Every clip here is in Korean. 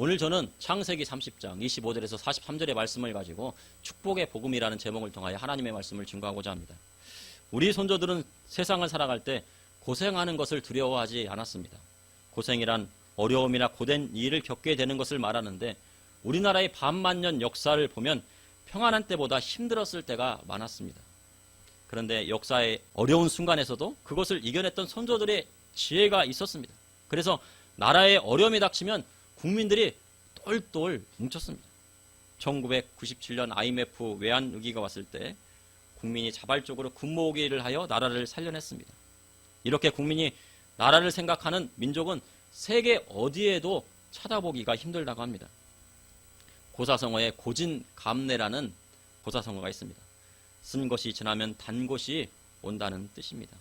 오늘 저는 창세기 30장 25절에서 43절의 말씀을 가지고 축복의 복음이라는 제목을 통하여 하나님의 말씀을 증거하고자 합니다. 우리 손조들은 세상을 살아갈 때 고생하는 것을 두려워하지 않았습니다. 고생이란 어려움이나 고된 일을 겪게 되는 것을 말하는데 우리나라의 반만년 역사를 보면 평안한 때보다 힘들었을 때가 많았습니다. 그런데 역사의 어려운 순간에서도 그것을 이겨냈던 선조들의 지혜가 있었습니다. 그래서 나라에 어려움이 닥치면 국민들이 똘똘 뭉쳤습니다. 1997년 IMF 외환위기가 왔을 때 국민이 자발적으로 군모으기를 하여 나라를 살려냈습니다. 이렇게 국민이 나라를 생각하는 민족은 세계 어디에도 찾아보기가 힘들다고 합니다. 고사성어에 고진감래라는 고사성어가 있습니다. 쓴 것이 지나면 단 것이 온다는 뜻입니다.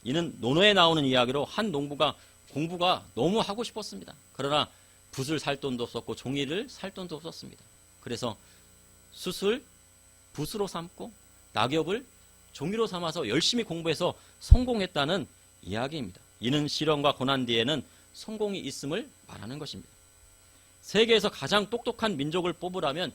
이는 논어에 나오는 이야기로 한 농부가 공부가 너무 하고 싶었습니다. 그러나 붓을 살 돈도 없었고 종이를 살 돈도 없었습니다. 그래서 숯을 붓으로 삼고 낙엽을 종이로 삼아서 열심히 공부해서 성공했다는 이야기입니다. 이는 시련과 고난 뒤에는 성공이 있음을 말하는 것입니다. 세계에서 가장 똑똑한 민족을 뽑으라면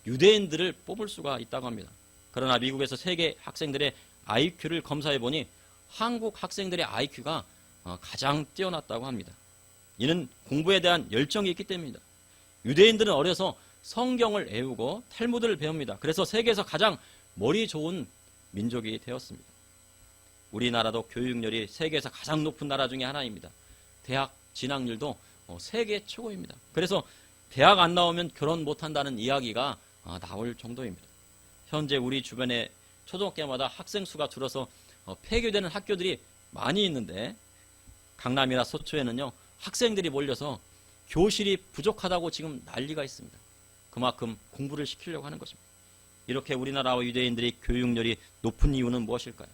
유대인들을 뽑을 수가 있다고 합니다. 그러나 미국에서 세계 학생들의 IQ를 검사해 보니 한국 학생들의 IQ가 가장 뛰어났다고 합니다. 이는 공부에 대한 열정이 있기 때문입니다. 유대인들은 어려서 성경을 외우고 탈무드를 배웁니다. 그래서 세계에서 가장 머리 좋은 민족이 되었습니다. 우리나라도 교육열이 세계에서 가장 높은 나라 중에 하나입니다. 대학 진학률도 세계 최고입니다. 그래서 대학 안 나오면 결혼 못한다는 이야기가 나올 정도입니다. 현재 우리 주변에 초등학교마다 학생 수가 줄어서 폐교되는 학교들이 많이 있는데 강남이나 서초에는요 학생들이 몰려서 교실이 부족하다고 지금 난리가 있습니다. 그만큼 공부를 시키려고 하는 것입니다. 이렇게 우리나라와 유대인들이 교육열이 높은 이유는 무엇일까요?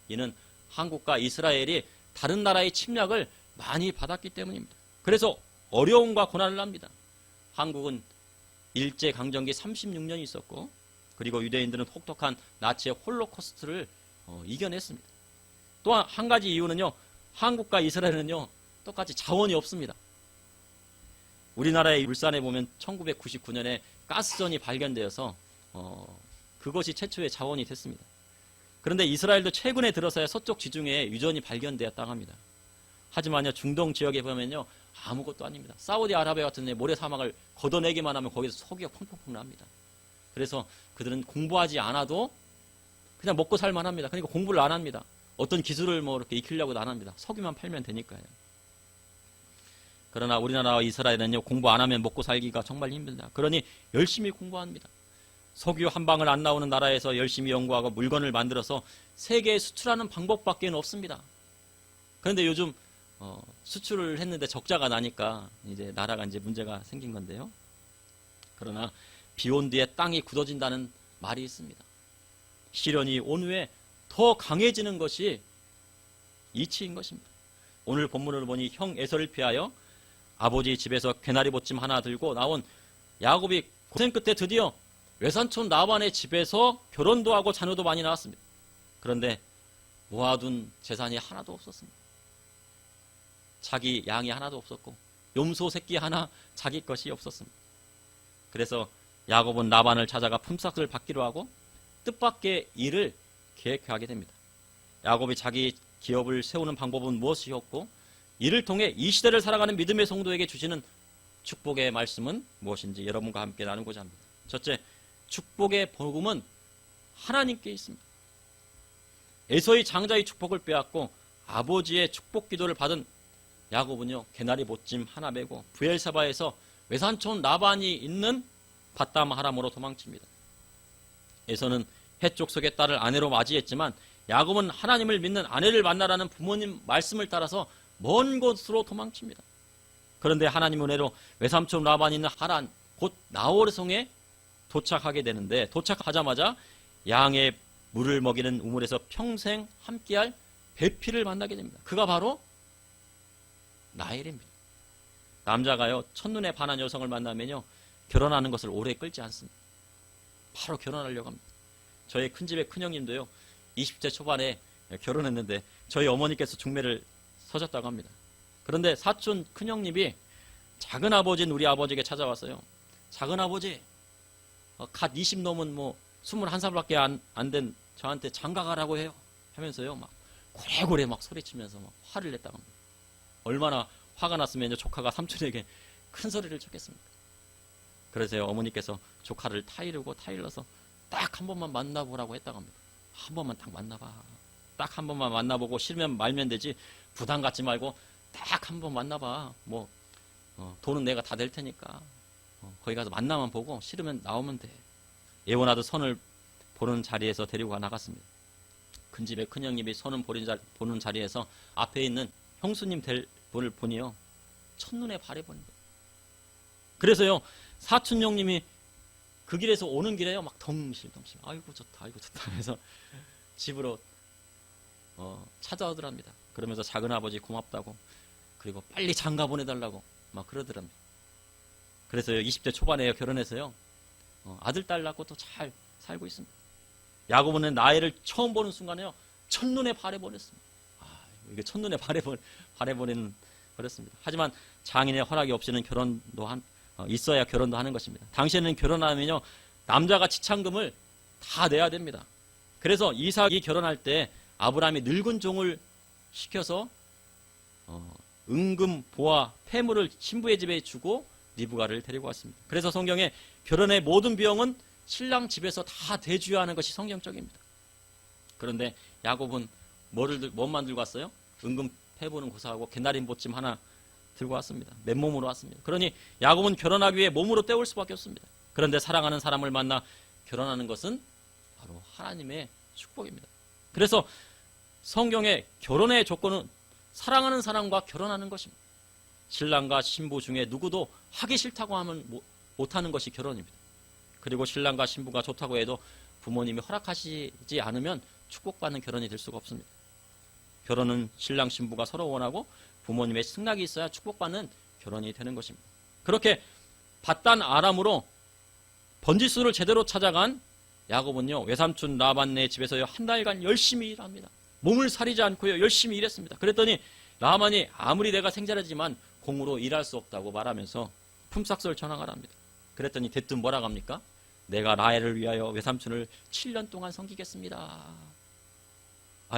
이는 한국과 이스라엘이 다른 나라의 침략을 많이 받았기 때문입니다. 그래서 어려움과 고난을 합니다. 한국은 일제강점기 36년이 있었고 그리고 유대인들은 혹독한 나치의 홀로코스트를 이겨냈습니다. 또한 한 가지 이유는요. 한국과 이스라엘은요. 똑같이 자원이 없습니다. 우리나라의 울산에 보면 1999년에 가스전이 발견되어서 그것이 최초의 자원이 됐습니다. 그런데 이스라엘도 최근에 들어서야 서쪽 지중해에 유전이 발견되었다고 합니다. 하지만요 중동 지역에 보면요 아무것도 아닙니다. 사우디아라비아 같은 데 모래사막을 걷어내기만 하면 거기서 석유가 펑펑펑 납니다. 그래서 그들은 공부하지 않아도 그냥 먹고 살만합니다. 그러니까 공부를 안 합니다. 어떤 기술을 뭐 이렇게 익히려고도 안 합니다. 석유만 팔면 되니까요. 그러나 우리나라와 이스라엘은요 공부 안 하면 먹고 살기가 정말 힘들다. 그러니 열심히 공부합니다. 석유 한 방울 안 나오는 나라에서 열심히 연구하고 물건을 만들어서 세계에 수출하는 방법밖에 없습니다. 그런데 요즘 수출을 했는데 적자가 나니까 이제 나라가 이제 문제가 생긴 건데요. 그러나 비온 뒤에 땅이 굳어진다는 말이 있습니다. 시련이 온 후에 더 강해지는 것이 이치인 것입니다. 오늘 본문을 보니 형 에서를 피하여 아버지 집에서 개나리 보침 하나 들고 나온 야곱이 고생 끝에 드디어 외삼촌 라반의 집에서 결혼도 하고 자녀도 많이 낳았습니다. 그런데 모아둔 재산이 하나도 없었습니다. 자기 양이 하나도 없었고 염소 새끼 하나 자기 것이 없었습니다. 그래서 야곱은 라반을 찾아가 품삯을 받기로 하고 뜻밖의 일을 계획하게 됩니다. 야곱이 자기 기업을 세우는 방법은 무엇이었고 이를 통해 이 시대를 살아가는 믿음의 성도에게 주시는 축복의 말씀은 무엇인지 여러분과 함께 나누고자 합니다. 첫째, 축복의 복음은 하나님께 있습니다. 에서의 장자의 축복을 빼앗고 아버지의 축복 기도를 받은 야곱은요 개나리 보찜 하나 메고 브엘사바에서 외삼촌 라반이 있는 밧담 하람으로 도망칩니다. 에서는 해쪽 속의 딸을 아내로 맞이했지만 야곱은 하나님을 믿는 아내를 만나라는 부모님 말씀을 따라서 먼 곳으로 도망칩니다. 그런데 하나님 은혜로 외삼촌 라반이 있는 하란 곧 나홀성에 도착하게 되는데 도착하자마자 양의 물을 먹이는 우물에서 평생 함께할 배필을 만나게 됩니다. 그가 바로 라헬입니다. 남자가요 첫눈에 반한 여성을 만나면요 결혼하는 것을 오래 끌지 않습니다. 바로 결혼하려고 합니다. 저희 큰집의 큰형님도요 20대 초반에 결혼했는데 저희 어머니께서 중매를 서셨다고 합니다. 그런데 사촌 큰형님이 작은 아버지는 우리 아버지에게 찾아왔어요. 작은 아버지, 갓 20 넘은 21살밖에 안 된 저한테 장가가라고 해요. 하면서요, 막 고래고래 막 소리치면서 막 화를 냈다고 합니다. 얼마나 화가 났으면 조카가 삼촌에게 큰 소리를 쳤겠습니까? 그래서요, 어머니께서 조카를 타일러서 딱 한 번만 만나보라고 했다고 합니다. 한 번만 딱 만나봐. 딱 한 번만 만나보고 싫으면 말면 되지, 부담 갖지 말고 딱 한 번 만나봐. 돈은 내가 다 낼 테니까 거기 가서 만나만 보고 싫으면 나오면 돼. 예원아도 선을 보는 자리에서 데리고 나갔습니다. 큰집에 큰형님이 선을 보는 자리에서 앞에 있는 형수님 될 분을 보니요, 첫눈에 반해버린 거예요. 그래서요, 사촌형님이 그 길에서 오는 길에요, 막 덩실덩실, 아이고 좋다 해서 집으로 찾아오더랍니다. 그러면서 작은 아버지 고맙다고, 그리고 빨리 장가 보내달라고 막 그러더랍니다. 그래서요, 20대 초반에 결혼해서요, 아들 딸 낳고 또 잘 살고 있습니다. 야고보는 나이를 처음 보는 순간에요, 첫눈에 반해버렸습니다. 이게 첫눈에 반해버렸습니다. 하지만 장인의 허락이 없이는 결혼도 있어야 결혼도 하는 것입니다. 당시에는 결혼하면요, 남자가 지참금을 다 내야 됩니다. 그래서 이삭이 결혼할 때 아브라함이 늙은 종을 시켜서 은금, 보화, 폐물을 신부의 집에 주고 리브가를 데리고 왔습니다. 그래서 성경에 결혼의 모든 비용은 신랑 집에서 다 대주어야 하는 것이 성경적입니다. 그런데 야곱은 뭔만 들고 왔어요? 은금, 폐물은 고사하고 개나린 보찜 하나 들고 왔습니다. 맨몸으로 왔습니다. 그러니 야곱은 결혼하기 위해 몸으로 때울 수밖에 없습니다. 그런데 사랑하는 사람을 만나 결혼하는 것은 바로 하나님의 축복입니다. 그래서 성경의 결혼의 조건은 사랑하는 사람과 결혼하는 것입니다. 신랑과 신부 중에 누구도 하기 싫다고 하면 못하는 것이 결혼입니다. 그리고 신랑과 신부가 좋다고 해도 부모님이 허락하시지 않으면 축복받는 결혼이 될 수가 없습니다. 결혼은 신랑 신부가 서로 원하고 부모님의 승낙이 있어야 축복받는 결혼이 되는 것입니다. 그렇게 밧단 아람으로 번지수를 제대로 찾아간 야곱은요, 외삼촌 라반네 집에서요, 한 달간 열심히 일합니다. 몸을 사리지 않고요, 열심히 일했습니다. 그랬더니 라반이 아무리 내가 생자라지만 공으로 일할 수 없다고 말하면서 품삯을 전화하랍니다. 그랬더니 대뜸 뭐라고 합니까? 내가 라헬을 위하여 외삼촌을 7년 동안 섬기겠습니다.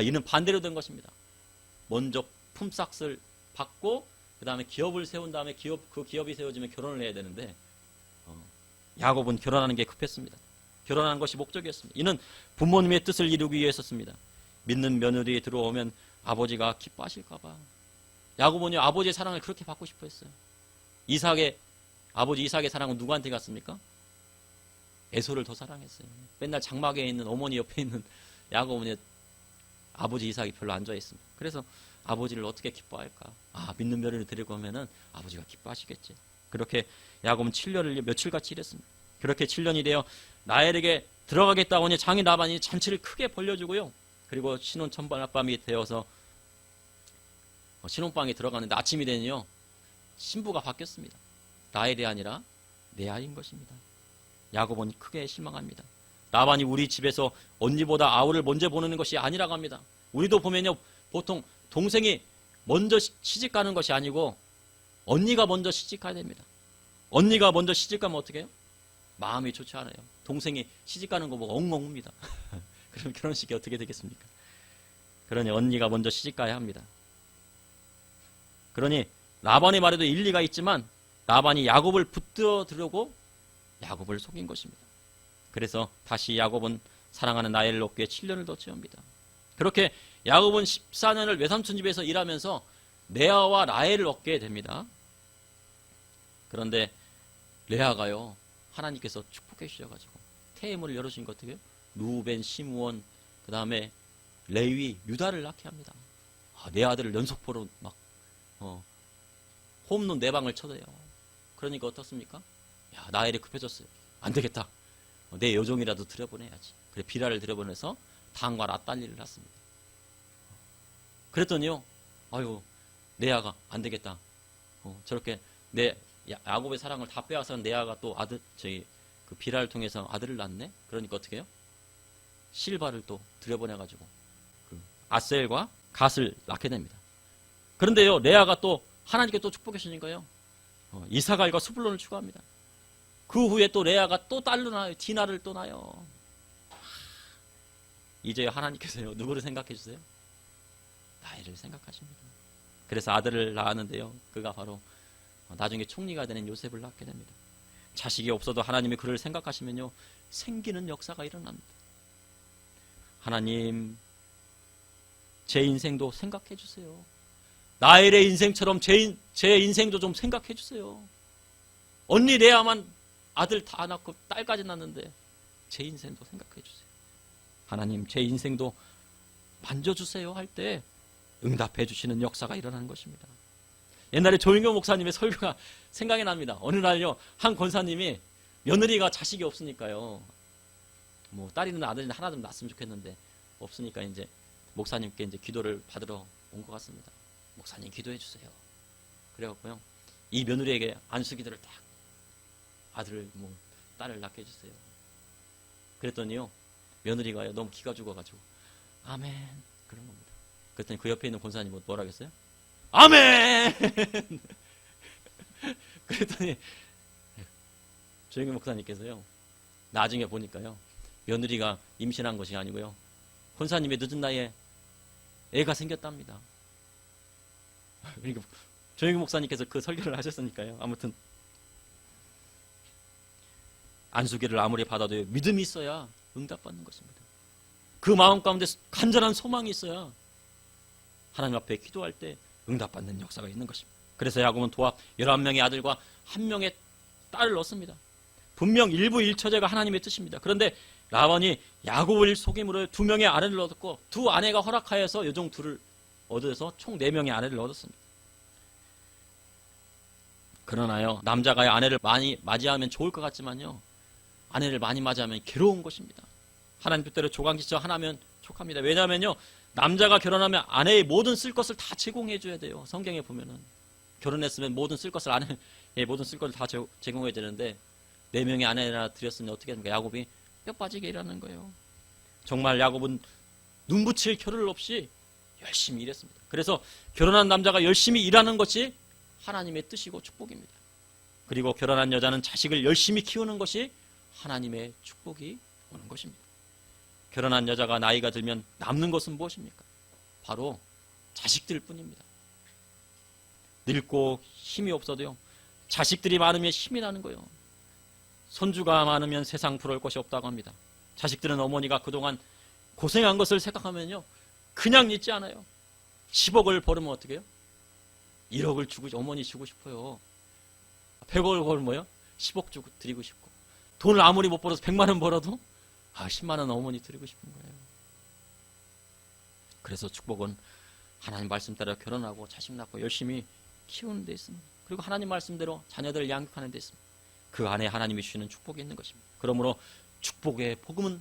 이는 반대로 된 것입니다. 먼저 품삯을 받고 그 다음에 기업을 세운 다음에 그 기업이 세워지면 결혼을 해야 되는데 야곱은 결혼하는 게 급했습니다. 결혼하는 것이 목적이었습니다. 이는 부모님의 뜻을 이루기 위해서였습니다. 믿는 며느리 들어오면 아버지가 기뻐하실까 봐. 야곱은요, 아버지의 사랑을 그렇게 받고 싶어 했어요. 아버지 이삭의 사랑은 누구한테 갔습니까? 에서를 더 사랑했어요. 맨날 장막에 있는 어머니 옆에 있는 야곱은 아버지 이삭이 별로 안 좋아했습니다. 그래서 아버지를 어떻게 기뻐할까? 믿는 며느리 데리고 오면은 아버지가 기뻐하시겠지. 그렇게 야곱은 7년을 며칠같이 일했습니다. 그렇게 7년이 되어 라헬에게 들어가겠다고 하니 장인 라반이 잔치를 크게 벌려주고요. 그리고 신혼 첫밤이 되어서 신혼방에 들어가는데 아침이 되니요, 신부가 바뀌었습니다. 라헬이 아니라 레아인 것입니다. 야곱은 크게 실망합니다. 라반이 우리 집에서 언니보다 아우를 먼저 보내는 것이 아니라고 합니다. 우리도 보면요, 보통 동생이 먼저 시집 가는 것이 아니고 언니가 먼저 시집 가야 됩니다. 언니가 먼저 시집 가면 어떻게 해요? 마음이 좋지 않아요. 동생이 시집 가는 거 보고 엉엉 웁니다. 그럼 결혼식이 어떻게 되겠습니까? 그러니 언니가 먼저 시집 가야 합니다. 그러니 라반의 말에도 일리가 있지만 라반이 야곱을 붙들어 들려고 야곱을 속인 것입니다. 그래서 다시 야곱은 사랑하는 라헬을 얻기 위해 7년을 더 채웁니다. 그렇게 야곱은 14년을 외삼촌 집에서 일하면서 레아와 라헬을 얻게 됩니다. 그런데 레아가요, 하나님께서 축복해 주셔가지고 태임을 열어주신 것 어떻게 해요? 루벤, 시므온, 그 다음에 레위, 유다를 낳게 합니다. 네 아들을 연속포로 막 홈런 4방을 쳐대요. 그러니까 어떻습니까? 라헬이 급해졌어요. 안 되겠다. 내 여종이라도 들여보내야지. 그래 비라를 들여보내서 단과 낫달리를 낳습니다. 그랬더니요, 레아가 안 되겠다. 저렇게 야곱의 사랑을 다 빼앗은 레아가 또 그 비라를 통해서 아들을 낳네? 그러니까 어떻게 해요? 실바를 또 들여보내가지고 그 아셀과 갓을 낳게 됩니다. 그런데요, 레아가 또 하나님께 또 축복해 주신 거예요. 이사갈과 수블론을 추가합니다. 그 후에 또 레아가 또 딸로 나요. 디나를 또 낳아요. 이제 하나님께서요, 누구를 생각해 주세요? 나이를 생각하십니다. 그래서 아들을 낳았는데요, 그가 바로 나중에 총리가 되는 요셉을 낳게 됩니다. 자식이 없어도 하나님이 그를 생각하시면요, 생기는 역사가 일어납니다. 하나님, 제 인생도 생각해 주세요. 나엘의 인생처럼 제 인생도 좀 생각해 주세요. 언니 레아만 아들 다 낳고 딸까지 낳는데 제 인생도 생각해 주세요. 하나님, 제 인생도 만져주세요 할 때 응답해 주시는 역사가 일어나는 것입니다. 옛날에 조인경 목사님의 설교가 생각이 납니다. 어느 날요, 한 권사님이 며느리가 자식이 없으니까요, 뭐 딸이든 아들이든 하나 좀 낳았으면 좋겠는데 없으니까 이제 목사님께 이제 기도를 받으러 온 것 같습니다. 목사님 기도해 주세요. 그래갖고요, 이 며느리에게 안수기도를 딱, 아들을 뭐 딸을 낳게 해주세요. 그랬더니요, 며느리가요 너무 기가 죽어가지고 아멘 그런 겁니다. 그랬더니 그 옆에 있는 권사님 뭐라 하겠어요? 아멘. 그랬더니 조영기 목사님께서요, 나중에 보니까요, 며느리가 임신한 것이 아니고요, 권사님의 늦은 나이에 애가 생겼답니다. 그러니까 조영기 목사님께서 그 설교를 하셨으니까요. 아무튼 안수기를 아무리 받아도 믿음이 있어야 응답받는 것입니다. 그 마음 가운데 간절한 소망이 있어야 하나님 앞에 기도할 때 응답받는 역사가 있는 것입니다. 그래서 야곱은 도합 11명의 아들과 1명의 딸을 얻습니다. 분명 일부 일처제가 하나님의 뜻입니다. 그런데 라반이 야곱을 속임으로 2명의 아내를 얻었고, 2 아내가 허락하여서 여종 2를 얻어서 총 4명의 아내를 얻었습니다. 그러나요, 남자가 아내를 많이 맞이하면 좋을 것 같지만요, 아내를 많이 맞이하면 괴로운 것입니다. 하나님 뜻대로 조강지처 하나면 족합니다. 왜냐하면요, 남자가 결혼하면 아내의 모든 쓸 것을 다 제공해 줘야 돼요. 성경에 보면은 결혼했으면 모든 쓸 것을 아내의 모든 쓸 것을 다 제공해야 되는데 4명의 아내나 드렸으니 어떻게 됩니까? 야곱이 뼈 빠지게 일하는 거예요. 정말 야곱은 눈붙일 겨를 없이 열심히 일했습니다. 그래서 결혼한 남자가 열심히 일하는 것이 하나님의 뜻이고 축복입니다. 그리고 결혼한 여자는 자식을 열심히 키우는 것이 하나님의 축복이 오는 것입니다. 결혼한 여자가 나이가 들면 남는 것은 무엇입니까? 바로 자식들 뿐입니다. 늙고 힘이 없어도요, 자식들이 많으면 힘이 나는 거예요. 손주가 많으면 세상 부러울 것이 없다고 합니다. 자식들은 어머니가 그동안 고생한 것을 생각하면요, 그냥 잊지 않아요. 10억을 벌으면 어떻게 해요? 1억을 주고, 어머니 주고 싶어요. 100억을 벌면 10억 주고 드리고 싶고, 돈을 아무리 못 벌어서 100만 원 벌어도 10만 원 어머니 드리고 싶은 거예요. 그래서 축복은 하나님 말씀 따라 결혼하고 자식 낳고 열심히 키우는 데 있습니다. 그리고 하나님 말씀대로 자녀들을 양육하는 데 있습니다. 그 안에 하나님이 주시는 축복이 있는 것입니다. 그러므로 축복의 복음은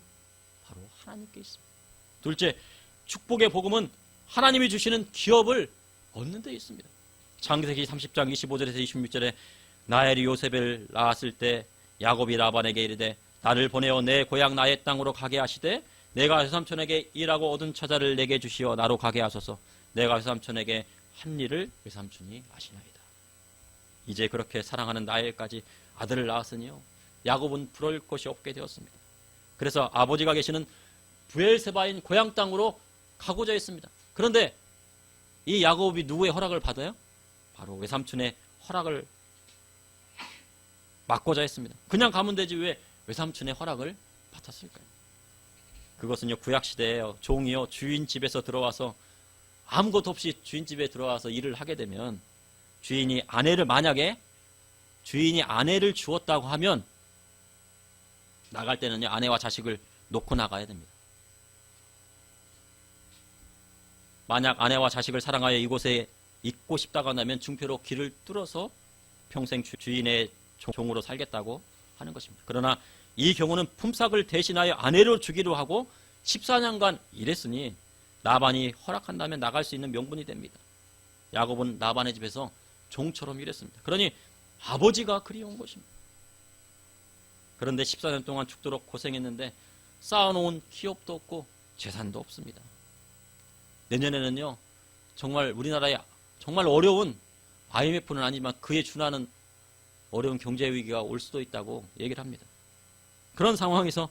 바로 하나님께 있습니다. 둘째, 축복의 복음은 하나님이 주시는 기업을 얻는 데 있습니다. 창세기 30장 25절에서 26절에 나엘이 요셉을 낳았을 때 야곱이 라반에게 이르되 나를 보내어 내 고향 나의 땅으로 가게 하시되 내가 외삼촌에게 일하고 얻은 처자를 내게 주시어 나로 가게 하소서. 내가 외삼촌에게 한 일을 외삼촌이 아시나이다. 이제 그렇게 사랑하는 나엘까지 아들을 낳았으니요, 야곱은 부러울 것이 없게 되었습니다. 그래서 아버지가 계시는 브엘세바인 고향 땅으로 가고자 했습니다. 그런데 이 야곱이 누구의 허락을 받아요? 바로 외삼촌의 허락을 막고자 했습니다. 그냥 가면 되지 왜 외삼촌의 허락을 받았을까요? 그것은요, 구약시대에요, 종이요 주인 집에서 들어와서 아무것도 없이 주인 집에 들어와서 일을 하게 되면 만약에 주인이 아내를 주었다고 하면 나갈 때는요, 아내와 자식을 놓고 나가야 됩니다. 만약 아내와 자식을 사랑하여 이곳에 있고 싶다고 한다면 중표로 길을 뚫어서 평생 주인의 종으로 살겠다고 하는 것입니다. 그러나 이 경우는 품삯을 대신하여 아내로 주기로 하고 14년간 일했으니 라반이 허락한다면 나갈 수 있는 명분이 됩니다. 야곱은 라반의 집에서 종처럼 일했습니다. 그러니 아버지가 그리운 것입니다. 그런데 14년 동안 죽도록 고생했는데 쌓아놓은 기업도 없고 재산도 없습니다. 내년에는요, 정말 우리나라에 정말 어려운 IMF는 아니지만 그에 준하는 어려운 경제 위기가 올 수도 있다고 얘기를 합니다. 그런 상황에서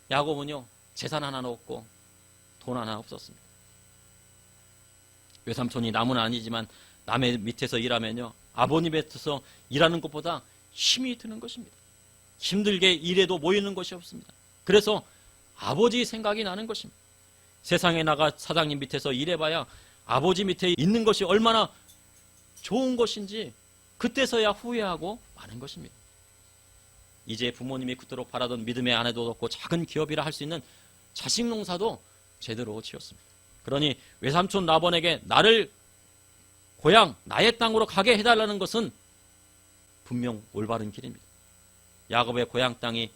야곱은요, 재산 하나는 없고 돈 하나 없었습니다. 외삼촌이 남은 아니지만 남의 밑에서 일하면요, 아버님 밑에서 일하는 것보다 힘이 드는 것입니다. 힘들게 일해도 모이는 것이 없습니다. 그래서 아버지 생각이 나는 것입니다. 세상에 나가 사장님 밑에서 일해봐야 아버지 밑에 있는 것이 얼마나 좋은 것인지 그때서야 후회하고 마는 것입니다. 이제 부모님이 그토록 바라던 믿음의 아내도 없고 작은 기업이라 할 수 있는 자식 농사도 제대로 지었습니다. 그러니 외삼촌 라반에게 나를 고향 나의 땅으로 가게 해달라는 것은 분명 올바른 길입니다. 야곱의 고향 땅이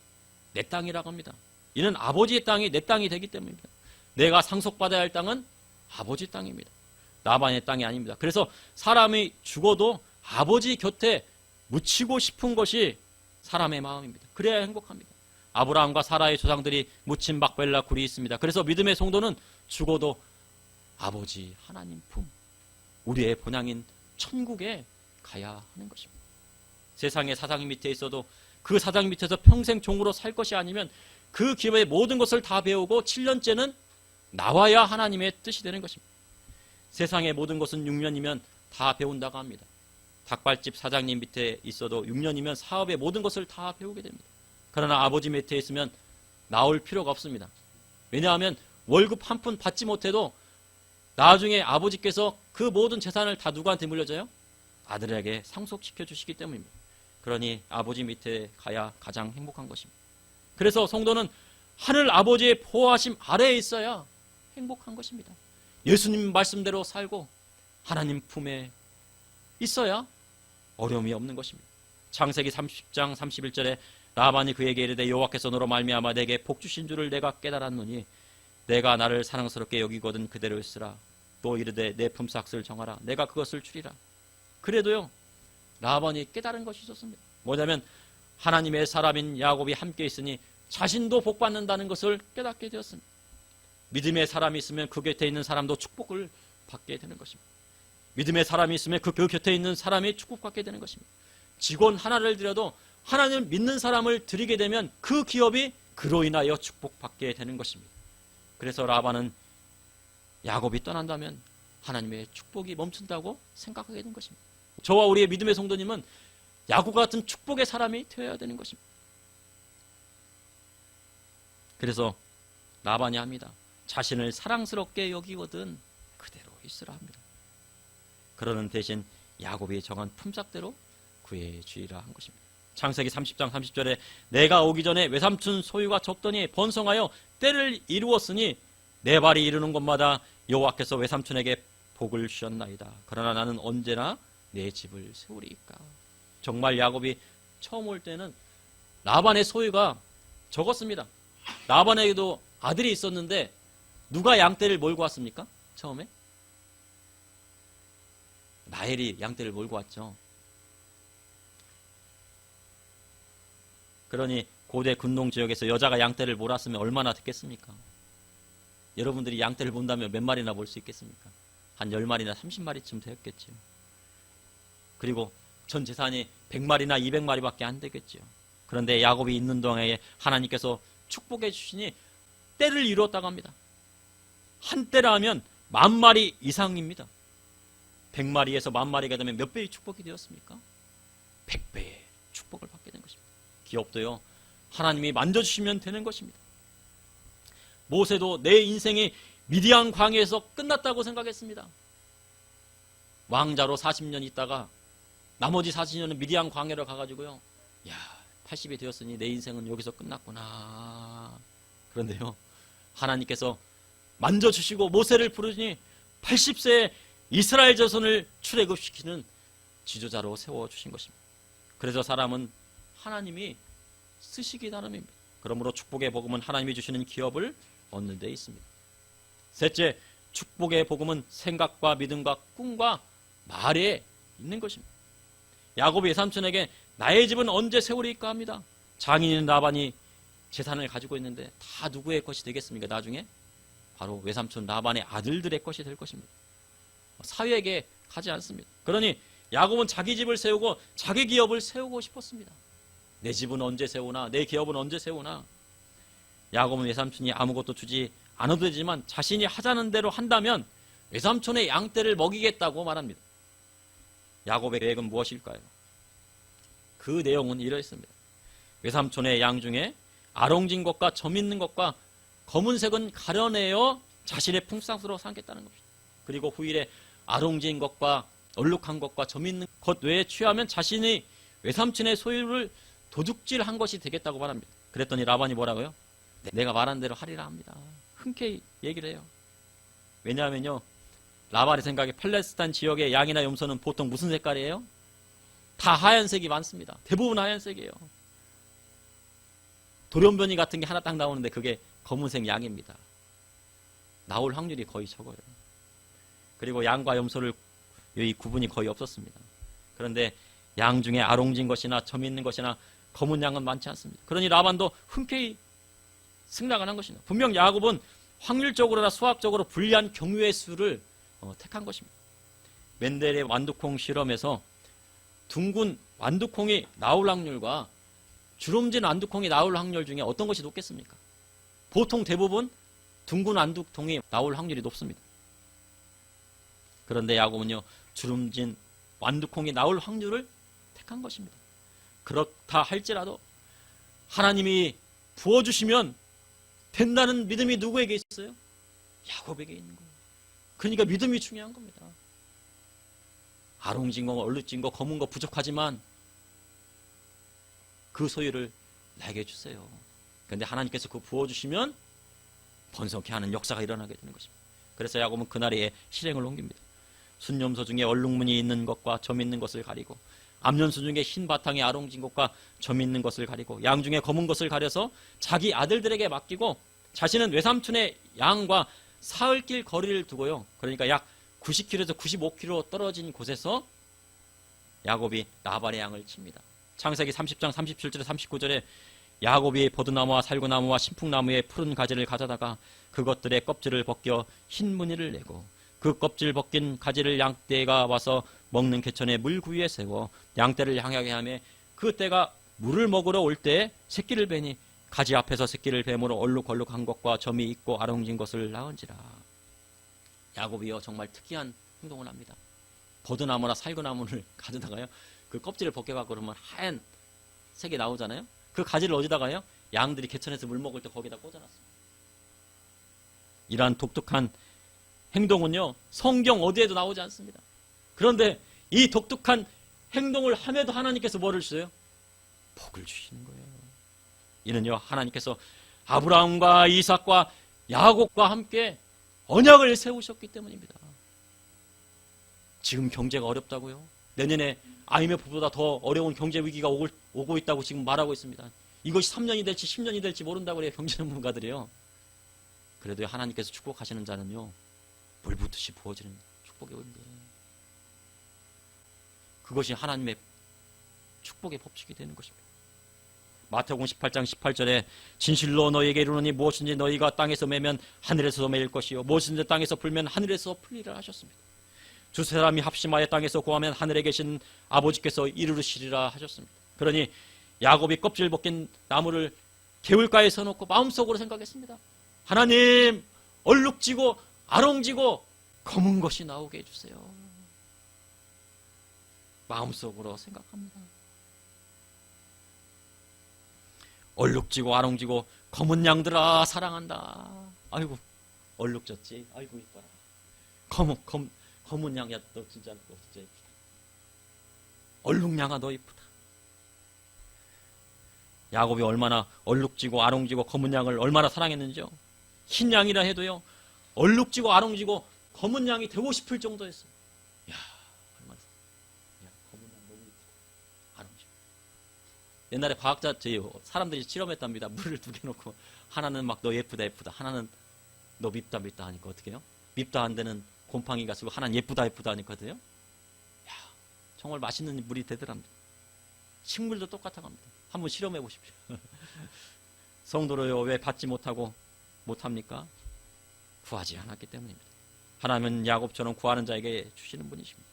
내 땅이라고 합니다. 이는 아버지의 땅이 내 땅이 되기 때문입니다. 내가 상속받아야 할 땅은 아버지 땅입니다. 라반의 땅이 아닙니다. 그래서 사람이 죽어도 아버지 곁에 묻히고 싶은 것이 사람의 마음입니다. 그래야 행복합니다. 아브라함과 사라의 조상들이 묻힌 막벨라 굴이 있습니다. 그래서 믿음의 성도는 죽어도 아버지 하나님 품, 우리의 본향인 천국에 가야 하는 것입니다. 세상의 사장 밑에 있어도 그 사장 밑에서 평생 종으로 살 것이 아니면 그 기업의 모든 것을 다 배우고 7년째는 나와야 하나님의 뜻이 되는 것입니다. 세상의 모든 것은 6년이면 다 배운다고 합니다. 닭발집 사장님 밑에 있어도 6년이면 사업의 모든 것을 다 배우게 됩니다. 그러나 아버지 밑에 있으면 나올 필요가 없습니다. 왜냐하면 월급 한 푼 받지 못해도 나중에 아버지께서 그 모든 재산을 다 누구한테 물려줘요? 아들에게 상속시켜 주시기 때문입니다. 그러니 아버지 밑에 가야 가장 행복한 것입니다. 그래서 성도는 하늘 아버지의 보호하심 아래에 있어야 행복한 것입니다. 예수님 말씀대로 살고 하나님 품에 있어야 어려움이 없는 것입니다. 창세기 30장 31절에 라반이 그에게 이르되 여호와께서 너로 말미암아 내게 복 주신 줄을 내가 깨달았노니 내가 나를 사랑스럽게 여기거든 그대로 있으라. 또 이르되 내 품삯을 정하라. 내가 그것을 주리라. 그래도요, 라반이 깨달은 것이 있었습니다. 뭐냐면 하나님의 사람인 야곱이 함께 있으니 자신도 복 받는다는 것을 깨닫게 되었습니다. 믿음의 사람이 있으면 그 곁에 있는 사람도 축복을 받게 되는 것입니다. 믿음의 사람이 있으면 그 곁에 있는 사람이 축복받게 되는 것입니다. 직원 하나를 들여도 하나님을 믿는 사람을 드리게 되면 그 기업이 그로 인하여 축복받게 되는 것입니다. 그래서 라반은 야곱이 떠난다면 하나님의 축복이 멈춘다고 생각하게 된 것입니다. 저와 우리의 믿음의 성도님은 야곱 같은 축복의 사람이 되어야 되는 것입니다. 그래서 라반이 합니다. 자신을 사랑스럽게 여기거든 그대로 있으라 합니다. 그러는 대신 야곱이 정한 품삯대로 구해주리라 한 것입니다. 창세기 30장 30절에 내가 오기 전에 외삼촌 소유가 적더니 번성하여 때를 이루었으니 내 발이 이르는 곳마다 여호와께서 외삼촌에게 복을 주셨나이다. 그러나 나는 언제나 내 집을 세우리이까. 정말 야곱이 처음 올 때는 라반의 소유가 적었습니다. 라반에게도 아들이 있었는데 누가 양떼를 몰고 왔습니까? 처음에? 라헬이 양떼를 몰고 왔죠. 그러니 고대 근동 지역에서 여자가 양떼를 몰았으면 얼마나 됐겠습니까? 여러분들이 양떼를 본다면 몇 마리나 볼 수 있겠습니까? 한 10마리나 30마리쯤 되었겠죠. 그리고 전 재산이 100마리나 200마리밖에 안 되겠죠. 그런데 야곱이 있는 동안에 하나님께서 축복해 주시니 때를 이루었다고 합니다. 한 때라 하면 10,000마리 이상입니다. 100마리에서 10,000마리가 되면 몇 배의 축복이 되었습니까? 100배의 축복을 받게 된 것입니다. 기업도요, 하나님이 만져주시면 되는 것입니다. 모세도 내 인생이 미디안 광야에서 끝났다고 생각했습니다. 왕자로 40년 있다가 나머지 40년은 미디안 광야로 가가지고요, 야, 80이 되었으니 내 인생은 여기서 끝났구나. 그런데요, 하나님께서 만져주시고 모세를 부르시니 80세에 이스라엘 자손을 출애굽시키는 지도자로 세워주신 것입니다. 그래서 사람은 하나님이 쓰시기 나름입니다. 그러므로 축복의 복음은 하나님이 주시는 기업을 얻는 데 있습니다. 셋째, 축복의 복음은 생각과 믿음과 꿈과 말에 있는 것입니다. 야곱이 외삼촌에게 나의 집은 언제 세우리까 합니다. 장인인 라반이 재산을 가지고 있는데 다 누구의 것이 되겠습니까? 나중에 바로 외삼촌 라반의 아들들의 것이 될 것입니다. 사위에게 가지 않습니다. 그러니 야곱은 자기 집을 세우고 자기 기업을 세우고 싶었습니다. 내 집은 언제 세우나, 내 기업은 언제 세우나. 야곱은 외삼촌이 아무것도 주지 않아도 되지만 자신이 하자는 대로 한다면 외삼촌의 양떼를 먹이겠다고 말합니다. 야곱의 계획은 무엇일까요? 그 내용은 이러했습니다. 외삼촌의 양 중에 아롱진 것과 점 있는 것과 검은색은 가려내어 자신의 품삯으로 삼겠다는 겁니다. 그리고 후일에 아롱진 것과 얼룩한 것과 점 있는 것 외에 취하면 자신이 외삼촌의 소유를 도둑질한 것이 되겠다고 말합니다. 그랬더니 라반이 뭐라고요? 내가 말한 대로 하리라 합니다. 흔쾌히 얘기를 해요. 왜냐하면요, 라반의 생각에 팔레스타인 지역의 양이나 염소는 보통 무슨 색깔이에요? 다 하얀색이 많습니다. 대부분 하얀색이에요. 돌연변이 같은 게 하나 딱 나오는데 그게 검은색 양입니다. 나올 확률이 거의 적어요. 그리고 양과 염소를 이 구분이 거의 없었습니다. 그런데 양 중에 아롱진 것이나 점 있는 것이나 검은 양은 많지 않습니다. 그러니 라반도 흔쾌히 승낙을 한 것입니다. 분명 야곱은 확률적으로나 수학적으로 불리한 경우의 수를 택한 것입니다. 멘델의 완두콩 실험에서 둥근 완두콩이 나올 확률과 주름진 완두콩이 나올 확률 중에 어떤 것이 높겠습니까? 보통 대부분 둥근 완두콩이 나올 확률이 높습니다. 그런데 야곱은요, 주름진 완두콩이 나올 확률을 택한 것입니다. 그렇다 할지라도 하나님이 부어주시면 된다는 믿음이 누구에게 있어요? 야곱에게 있는 거예요. 그러니까 믿음이 중요한 겁니다. 아롱진 거, 얼룩진 거, 검은 거 부족하지만 그 소유를 내게 주세요. 그런데 하나님께서 그 부어주시면 번성케 하는 역사가 일어나게 되는 것입니다. 그래서 야곱은 그날에 실행을 옮깁니다. 순염소 중에 얼룩무늬 있는 것과 점 있는 것을 가리고, 암염소 중에 흰 바탕에 아롱진 것과 점 있는 것을 가리고, 양 중에 검은 것을 가려서 자기 아들들에게 맡기고, 자신은 외삼촌의 양과 사흘길 거리를 두고요, 그러니까 약 90km에서 95km 떨어진 곳에서 야곱이 라반의 양을 칩니다. 창세기 30장 37절에 39절에 야곱이 버드나무와 살구나무와 신풍나무의 푸른 가지를 가져다가 그것들의 껍질을 벗겨 흰 무늬를 내고, 그 껍질 벗긴 가지를 양떼가 와서 먹는 개천에 물구위에 세워 양떼를 향하게 하며, 그 떼가 물을 먹으러 올 때 새끼를 베니 가지 앞에서 새끼를 뱀으로 얼룩얼룩한 것과 점이 있고 아롱진 것을 낳은지라. 야곱이요, 정말 특이한 행동을 합니다. 버드나무나 살구나무를 가져다가요, 그 껍질을 벗겨갖고 그러면 하얀 색이 나오잖아요. 그 가지를 어디다가요? 양들이 개천에서 물 먹을 때 거기다 꽂아놨습니다. 이러한 독특한 행동은요, 성경 어디에도 나오지 않습니다. 그런데 이 독특한 행동을 함에도 하나님께서 뭐를 주세요? 복을 주시는 거예요. 이는요, 하나님께서 아브라함과 이삭과 야곱과 함께 언약을 세우셨기 때문입니다. 지금 경제가 어렵다고요? 내년에 IMF보다 더 어려운 경제 위기가 오고 있다고 지금 말하고 있습니다. 이것이 3년이 될지 10년이 될지 모른다고 그래요, 경제 전문가들이요. 그래도 하나님께서 축복하시는 자는요, 물 붓듯이 부어지는 축복이 옵니다. 그것이 하나님의 축복의 법칙이 되는 것입니다. 마태복음 18장 18절에 진실로 너희에게 이르노니 무엇인지 너희가 땅에서 매면 하늘에서 매일 것이요 무엇인지 땅에서 풀면 하늘에서 풀리라 하셨습니다. 두 사람이 합심하여 땅에서 구하면 하늘에 계신 아버지께서 이루시리라 하셨습니다. 그러니 야곱이 껍질 벗긴 나무를 개울가에 서놓고 마음속으로 생각했습니다. 하나님, 얼룩지고 아롱지고 검은 것이 나오게 해주세요. 마음속으로 생각합니다. 얼룩지고 아롱지고 검은 양들아 사랑한다. 아이고 얼룩졌지. 아이고 이뻐라. 검은 양이야, 너 진짜 이쁘다. 얼룩양아 너 이쁘다. 야곱이 얼마나 얼룩지고 아롱지고 검은 양을 얼마나 사랑했는지요. 흰 양이라 해도요, 얼룩지고 아롱지고 검은 양이 되고 싶을 정도였어요. 야, 얼마나 검은 양 너무 이쁘다. 아롱지고. 옛날에 과학자 사람들이 실험했답니다. 물을 두 개 놓고 하나는 막 너 예쁘다 예쁘다, 하나는 너 밉다 밉다 하니까 어떻게 해요? 밉다 한 데는 곰팡이가 쓰고 하나는 예쁘다 예쁘다 하니까요. 야, 정말 맛있는 물이 되더랍니다. 식물도 똑같아 갑니다. 한번 실험해 보십시오. 성도로요, 왜 받지 못합니까? 구하지 않았기 때문입니다. 하나님은 야곱처럼 구하는 자에게 주시는 분이십니다.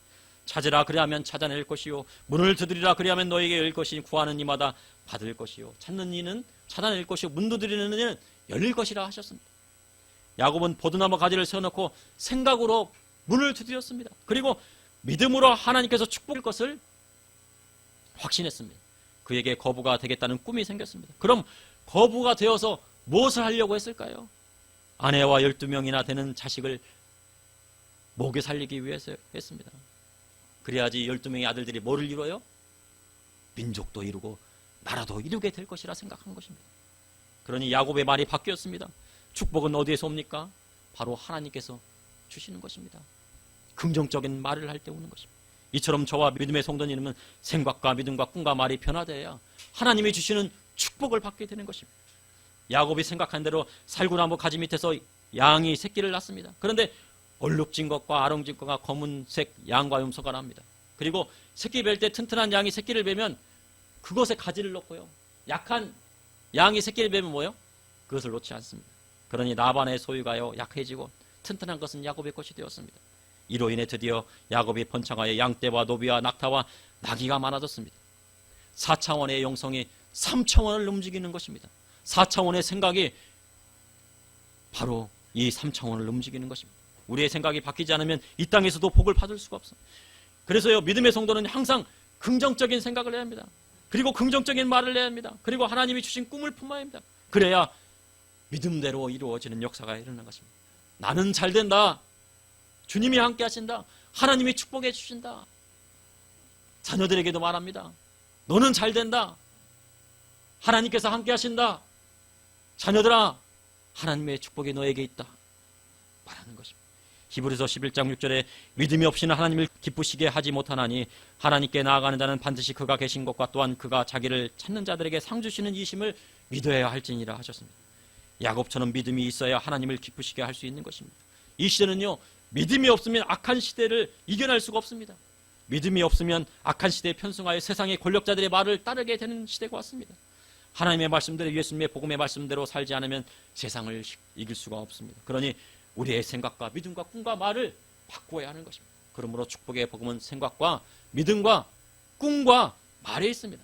찾으라 그리하면 찾아낼 것이요 문을 두드리라 그리하면 너에게 열릴 것이니 구하는 이마다 받을 것이요 찾는 이는 찾아낼 것이요 문 두드리는 이는 열릴 것이라 하셨습니다. 야곱은 포도나무 가지를 세워놓고 생각으로 문을 두드렸습니다. 그리고 믿음으로 하나님께서 축복할 것을 확신했습니다. 그에게 거부가 되겠다는 꿈이 생겼습니다. 그럼 거부가 되어서 무엇을 하려고 했을까요? 아내와 12명이나 되는 자식을 먹여 살리기 위해서 했습니다. 그래야지 12명의 아들들이 뭐를 이뤄요? 민족도 이루고 나라도 이루게 될 것이라 생각한 것입니다. 그러니 야곱의 말이 바뀌었습니다. 축복은 어디에서 옵니까? 바로 하나님께서 주시는 것입니다. 긍정적인 말을 할 때 오는 것입니다. 이처럼 저와 믿음의 성도님은 생각과 믿음과 꿈과 말이 변화되어야 하나님이 주시는 축복을 받게 되는 것입니다. 야곱이 생각한 대로 살구나무 가지 밑에서 양이 새끼를 낳습니다. 그런데 얼룩진 것과 아롱진 것과 검은색 양과 염소가 납니다. 그리고 새끼 뵐 때 튼튼한 양이 새끼를 베면 그것에 가지를 넣고요. 약한 양이 새끼를 베면 뭐요? 그것을 놓지 않습니다. 그러니 라반의 소유가요 약해지고 튼튼한 것은 야곱의 것이 되었습니다. 이로 인해 드디어 야곱이 번창하여 양떼와 노비와 낙타와 나귀가 많아졌습니다. 4차원의 영성이 3차원을 움직이는 것입니다. 4차원의 생각이 바로 이 3차원을 움직이는 것입니다. 우리의 생각이 바뀌지 않으면 이 땅에서도 복을 받을 수가 없습니다. 그래서요 믿음의 성도는 항상 긍정적인 생각을 해야 합니다. 그리고 긍정적인 말을 해야 합니다. 그리고 하나님이 주신 꿈을 품어야 합니다. 그래야 믿음대로 이루어지는 역사가 일어나는 것입니다. 나는 잘 된다. 주님이 함께 하신다. 하나님이 축복해 주신다. 자녀들에게도 말합니다. 너는 잘 된다. 하나님께서 함께 하신다. 자녀들아, 하나님의 축복이 너에게 있다. 말하는 것입니다. 히브리서 11장 6절에 믿음이 없이는 하나님을 기쁘시게 하지 못하나니 하나님께 나아가는 자는 반드시 그가 계신 것과 또한 그가 자기를 찾는 자들에게 상 주시는 이심을 믿어야 할지니라 하셨습니다. 야곱처럼 믿음이 있어야 하나님을 기쁘시게 할 수 있는 것입니다. 이 시대는요 믿음이 없으면 악한 시대를 이겨낼 수가 없습니다. 믿음이 없으면 악한 시대에 편승하여 세상의 권력자들의 말을 따르게 되는 시대가 왔습니다. 하나님의 말씀대로 예수님의 복음의 말씀대로 살지 않으면 세상을 이길 수가 없습니다. 그러니 우리의 생각과 믿음과 꿈과 말을 바꾸어야 하는 것입니다. 그러므로 축복의 복음은 생각과 믿음과 꿈과 말에 있습니다.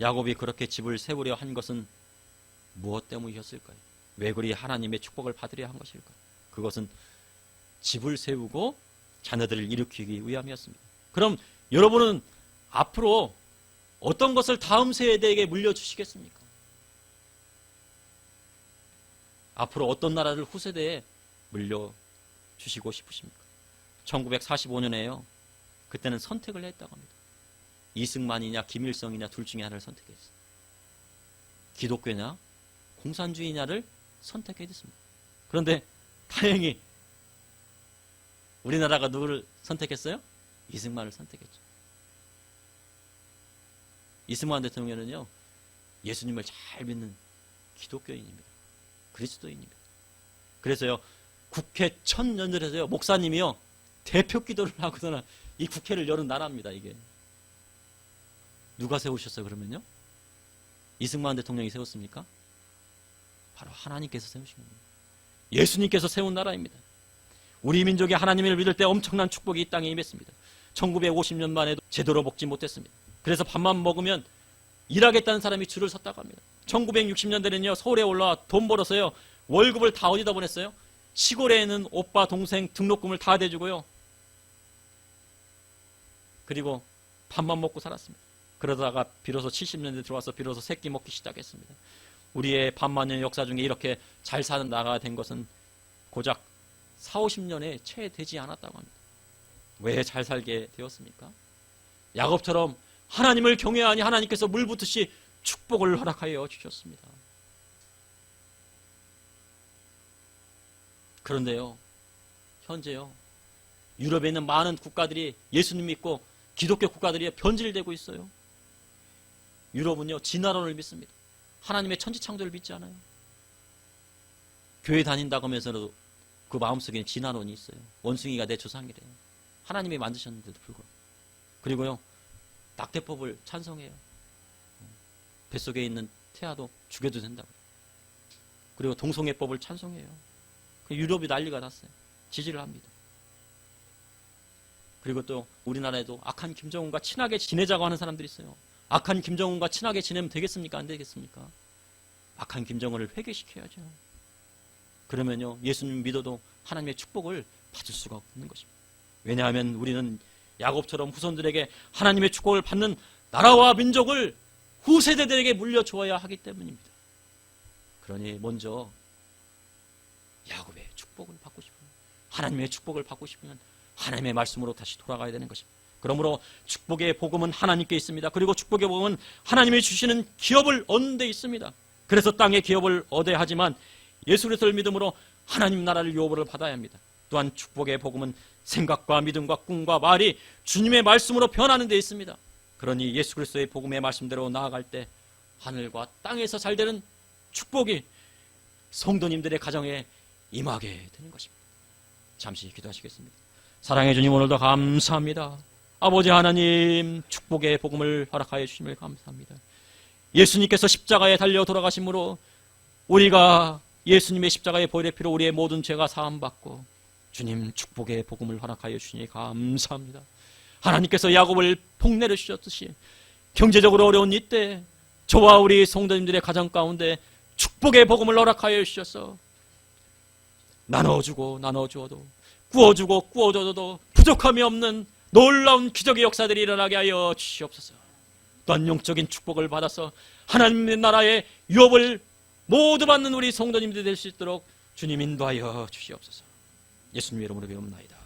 야곱이 그렇게 집을 세우려 한 것은 무엇 때문이었을까요? 왜 그리 하나님의 축복을 받으려 한 것일까요? 그것은 집을 세우고 자녀들을 일으키기 위함이었습니다. 그럼 여러분은 앞으로 어떤 것을 다음 세대에게 물려주시겠습니까? 앞으로 어떤 나라를 후세대에 물려주시고 싶으십니까? 1945년에요. 그때는 선택을 했다고 합니다. 이승만이냐 김일성이냐 둘 중에 하나를 선택했어요. 기독교냐 공산주의냐를 선택해야 됐습니다. 그런데 다행히 우리나라가 누구를 선택했어요? 이승만을 선택했죠. 이승만 대통령은요 예수님을 잘 믿는 기독교인입니다. 그리스도인입니다. 그래서요 국회 첫 연설에서요 목사님이요 대표 기도를 하거나 이 국회를 여는 나라입니다. 이게 누가 세우셨어요? 그러면요 이승만 대통령이 세웠습니까? 바로 하나님께서 세우신 겁니다. 예수님께서 세운 나라입니다. 우리 민족이 하나님을 믿을 때 엄청난 축복이 이 땅에 임했습니다. 1950년만 해도 제대로 먹지 못했습니다. 그래서 밥만 먹으면 일하겠다는 사람이 줄을 섰다고 합니다. 1960년대는요 서울에 올라와 돈 벌어서요 월급을 다 어디다 보냈어요? 시골에 있는 오빠 동생 등록금을 다 대주고요 그리고 밥만 먹고 살았습니다. 그러다가 비로소 70년대 들어와서 비로소 새끼 먹기 시작했습니다. 우리의 반만년 역사 중에 이렇게 잘 사는 나라가 된 것은 고작 40-50년에 채 되지 않았다고 합니다. 왜 잘 살게 되었습니까? 야곱처럼 하나님을 경외하니 하나님께서 물 붓듯이 축복을 허락하여 주셨습니다. 그런데요 현재요 유럽에 있는 많은 국가들이 예수님 믿고 기독교 국가들이 변질되고 있어요. 유럽은요 진화론을 믿습니다. 하나님의 천지창조를 믿지 않아요. 교회 다닌다고 하면서도 그 마음속에 진화론이 있어요. 원숭이가 내 조상이래요. 하나님이 만드셨는데도 불구하고. 그리고요 낙태법을 찬성해요. 뱃속에 있는 태아도 죽여도 된다고. 그리고 동성애법을 찬성해요. 유럽이 난리가 났어요. 지지를 합니다. 그리고 또 우리나라에도 악한 김정은과 친하게 지내자고 하는 사람들이 있어요. 악한 김정은과 친하게 지내면 되겠습니까? 안 되겠습니까? 악한 김정은을 회개시켜야죠. 그러면요, 예수님 믿어도 하나님의 축복을 받을 수가 없는 것입니다. 왜냐하면 우리는 야곱처럼 후손들에게 하나님의 축복을 받는 나라와 민족을 후세대들에게 물려주어야 하기 때문입니다. 그러니 먼저 야곱의 축복을 받고 싶으면, 하나님의 축복을 받고 싶으면 하나님의 말씀으로 다시 돌아가야 되는 것입니다. 그러므로 축복의 복음은 하나님께 있습니다. 그리고 축복의 복음은 하나님이 주시는 기업을 얻는 데 있습니다. 그래서 땅의 기업을 얻어야 하지만 예수 그리스도를 믿음으로 하나님 나라를 유업을 받아야 합니다. 또한 축복의 복음은 생각과 믿음과 꿈과 말이 주님의 말씀으로 변하는 데 있습니다. 그러니 예수 그리스도의 복음의 말씀대로 나아갈 때 하늘과 땅에서 잘 되는 축복이 성도님들의 가정에 임하게 되는 것입니다. 잠시 기도하시겠습니다. 사랑해 주님, 오늘도 감사합니다. 아버지 하나님, 축복의 복음을 허락하여 주심을 감사합니다. 예수님께서 십자가에 달려 돌아가심으로 우리가 예수님의 십자가의 보혈의 피로 우리의 모든 죄가 사함받고 주님 축복의 복음을 허락하여 주시니 감사합니다. 하나님께서 야곱을 복내려 주셨듯이 경제적으로 어려운 이때 저와 우리 성도님들의 가정 가운데 축복의 복음을 허락하여 주셔서 나눠주고 나눠주어도 구워주고 구워줘도 부족함이 없는 놀라운 기적의 역사들이 일어나게 하여 주시옵소서. 또한 영적인 축복을 받아서 하나님의 나라의 유업을 모두 받는 우리 성도님들이 될 수 있도록 주님 인도하여 주시옵소서. 예수님의 이름으로 배웁나이다.